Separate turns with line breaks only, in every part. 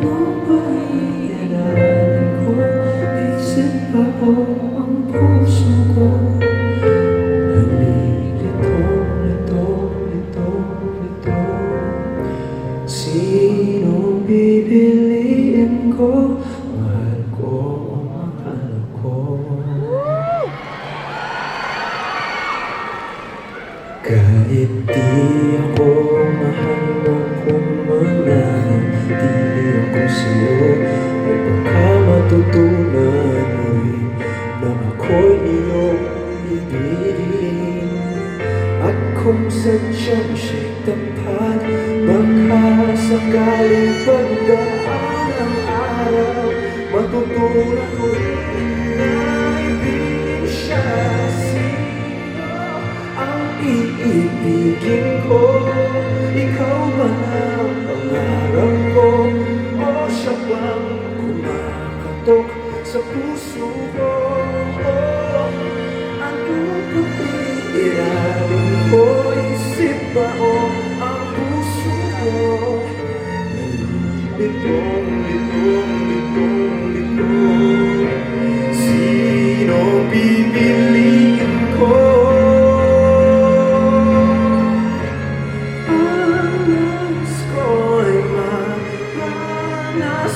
Ano ba iaralin ko? Isip ba o ang puso ko? Nalilito, lito, lito, lito. Sinong pipiliin ko? Mahal ko o mahal ko? Kahit di ako mahal mo, kung mananatili ako sa'yo, ay baka matutunan mo rin na ako'y iyong ibigin. At kung sadyang siya'y tapat, baka sakaling pagdaan ang araw, matutunan ko rin na ibigin siya. Iibigin ko, ikaw ba ang pangarap ko? O siya bang kumakatok sa puso ko? Ano ba iiralin ko? Isip ba o ang puso ko? Litong, litong, litong, litong. Sino pipiliin ko?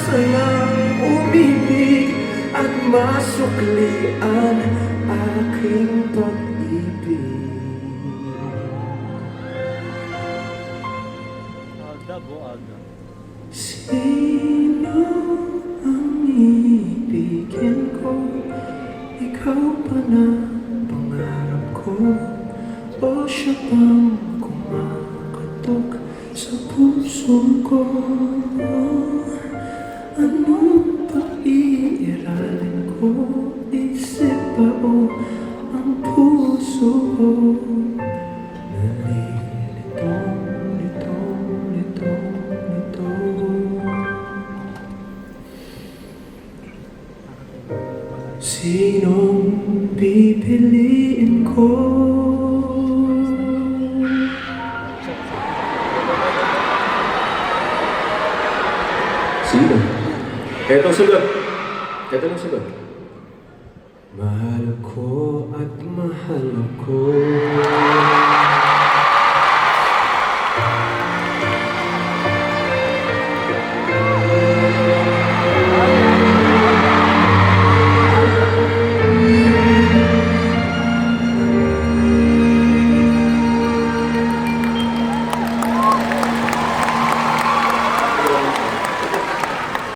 Sayang umibig at masuklian aking pag-ibig. Sino ang ibigin ko? Ikaw ba na pangarap ko? O siya bang kumakatok sa puso ko? Ano ba iiralin ko? Isip ba o ang puso ko? Nalilito, lito, lito, lito. Sinong pipiliin ko? Sino? Etong sagot. Ito lang sagot. Mahal ko at mahal ako.